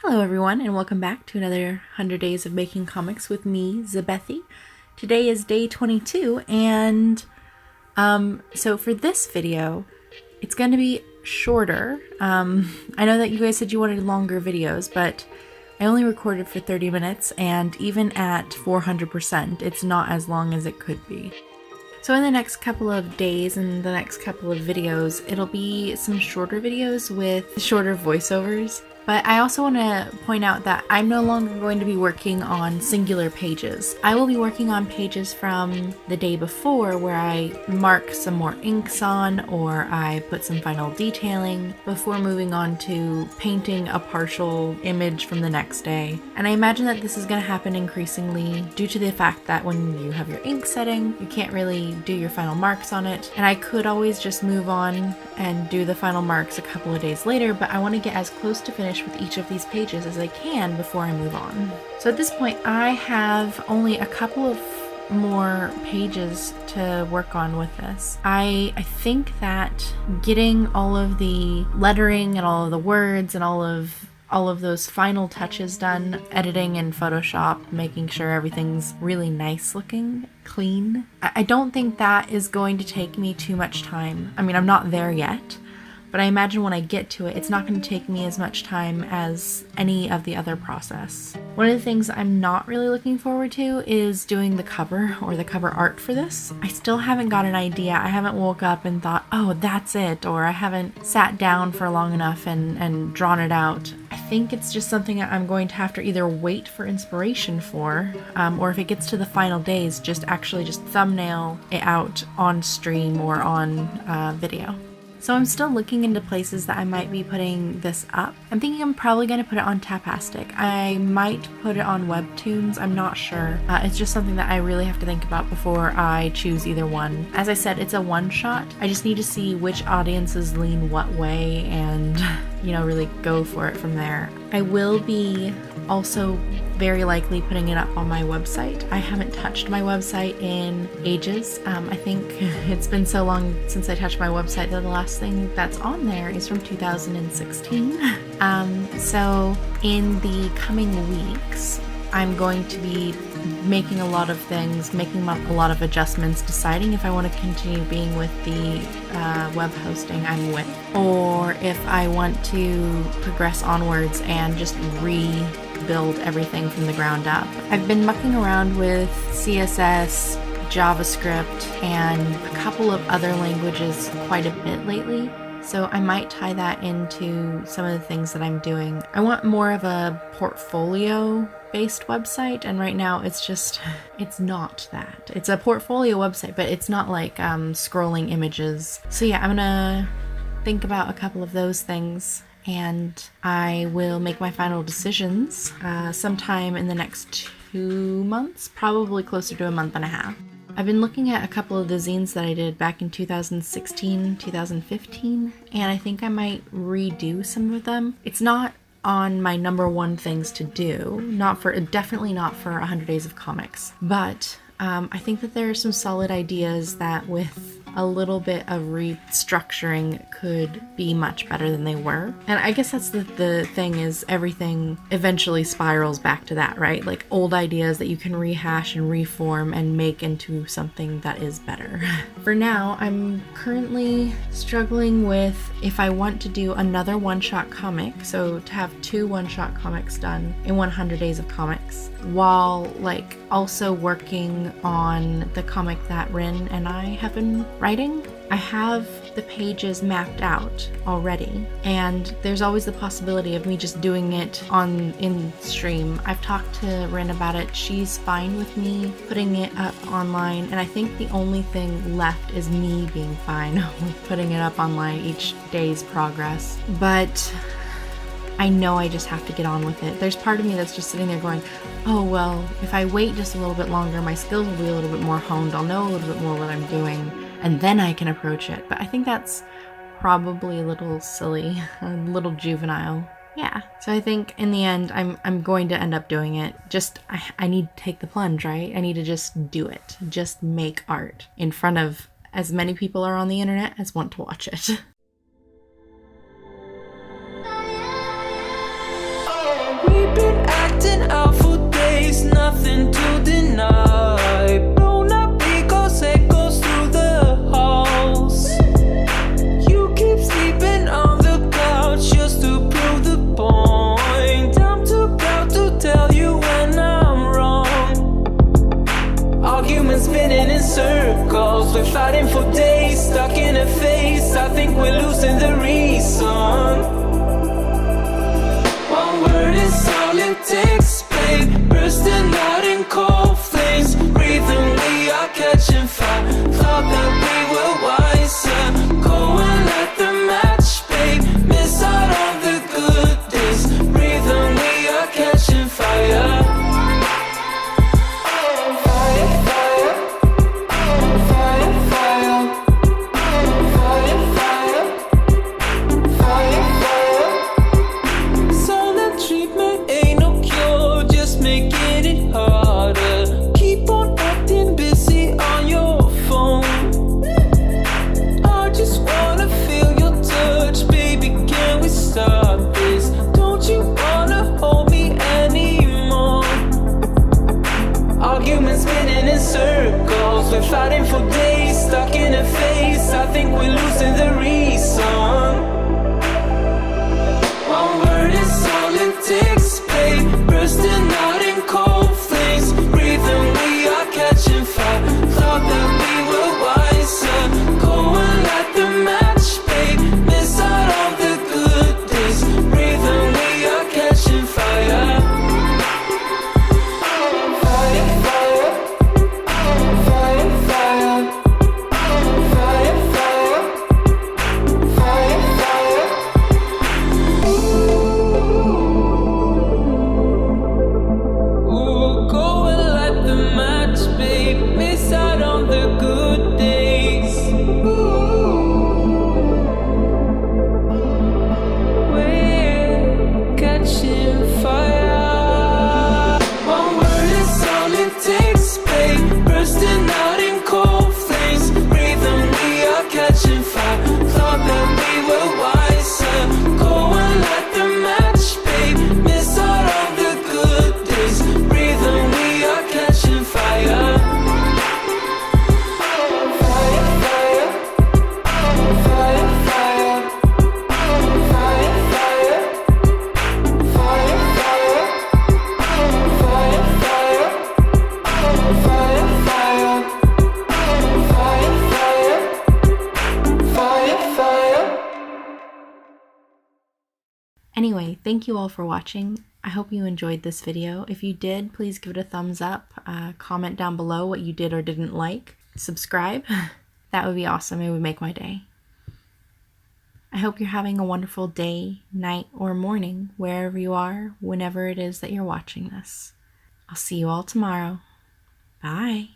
Hello everyone, and welcome back to another 100 Days of Making Comics with me, Zabethy. Today is day 22, and so for this video, it's going to be shorter. I know that you guys said you wanted longer videos, but I only recorded for 30 minutes, and even at 400%, it's not as long as it could be. So in the next couple of days and the next couple of videos, it'll be some shorter videos with shorter voiceovers. But I also want to point out that I'm no longer going to be working on singular pages. I will be working on pages from the day before where I mark some more inks on or I put some final detailing before moving on to painting a partial image from the next day. And I imagine that this is going to happen increasingly due to the fact that when you have your ink setting, you can't really do your final marks on it. And I could always just move on and do the final marks a couple of days later, but I want to get as close to finish with each of these pages as I can before I move on. So at this point, I have only a couple of more pages to work on with this. I think that getting all of the lettering and all of the words and all of those final touches done, editing in Photoshop, making sure everything's really nice looking, clean. I don't think that is going to take me too much time. I mean, I'm not there yet, but I imagine when I get to it, it's not going to take me as much time as any of the other process. One of the things I'm not really looking forward to is doing the cover or the cover art for this. I still haven't got an idea. I haven't woke up and thought, oh, that's it, or I haven't sat down for long enough and drawn it out. I think it's just something that I'm going to have to either wait for inspiration for, or if it gets to the final days, just thumbnail it out on stream or on video. So I'm still looking into places that I might be putting this up. I'm thinking I'm probably going to put it on Tapastic. I might put it on Webtoons, I'm not sure. It's just something that I really have to think about before I choose either one. As I said, it's a one-shot. I just need to see which audiences lean what way and, really go for it from there. I will be also very likely putting it up on my website. I haven't touched my website in ages. I think it's been so long since I touched my website that the last thing that's on there is from 2016. So in the coming weeks, I'm going to be making a lot of things, making a lot of adjustments, deciding if I want to continue being with the web hosting I'm with, or if I want to progress onwards and just rebuild everything from the ground up. I've been mucking around with CSS, JavaScript, and a couple of other languages quite a bit lately. So I might tie that into some of the things that I'm doing. I want more of a portfolio-based website, and right now it's not that. It's a portfolio website, but it's not like scrolling images. So yeah, I'm gonna think about a couple of those things, and I will make my final decisions sometime in the next 2 months, probably closer to a month and a half. I've been looking at a couple of the zines that I did back in 2016, 2015, and I think I might redo some of them. It's not on my number one things to do, definitely not for 100 Days of Comics, but I think that there are some solid ideas that with a little bit of restructuring could be much better than they were. And I guess that's the thing, is everything eventually spirals back to that, right? Like old ideas that you can rehash and reform and make into something that is better. For now, I'm currently struggling with if I want to do another one-shot comic, so to have 2 one-shot comics done in 100 Days of Comics, while also working on the comic that Rin and I have been writing. I have the pages mapped out already, and there's always the possibility of me just doing it in stream. I've talked to Rin about it. She's fine with me putting it up online, and I think the only thing left is me being fine with putting it up online each day's progress. But I know I just have to get on with it. There's part of me that's just sitting there going, oh well, if I wait just a little bit longer, my skills will be a little bit more honed, I'll know a little bit more what I'm doing, and then I can approach it. But I think that's probably a little silly, a little juvenile. Yeah, so I think in the end, I'm going to end up doing it. I need to take the plunge, right? I need to just do it. Just make art in front of as many people are on the internet as want to watch it. we're losing the reason. One word is all it takes, babe. Bursting out in cold flames, breathing, we are catching fire. Thought that we were wiser, go and light the match, babe. Miss out on the good days, breathing, we are catching fire. Fire, fire, fire, fire, fire, fire, fire, fire. Ooh, go and light the match, babe. Miss out on the good days. We're catching fire. One word is all it takes, babe. Bursting out in cold flames, breathing, we are catching fire. Thought that we were wiser, go and light the match, babe. Miss out on the good days, breathing, we are catching fire. Fire, fire, fire, fire, fire, fire, fire, fire, fire, fire, fire, fire, fire. Anyway, thank you all for watching. I hope you enjoyed this video. If you did, please give it a thumbs up. Comment down below what you did or didn't like. Subscribe. That would be awesome. It would make my day. I hope you're having a wonderful day, night, or morning, wherever you are, whenever it is that you're watching this. I'll see you all tomorrow. Bye.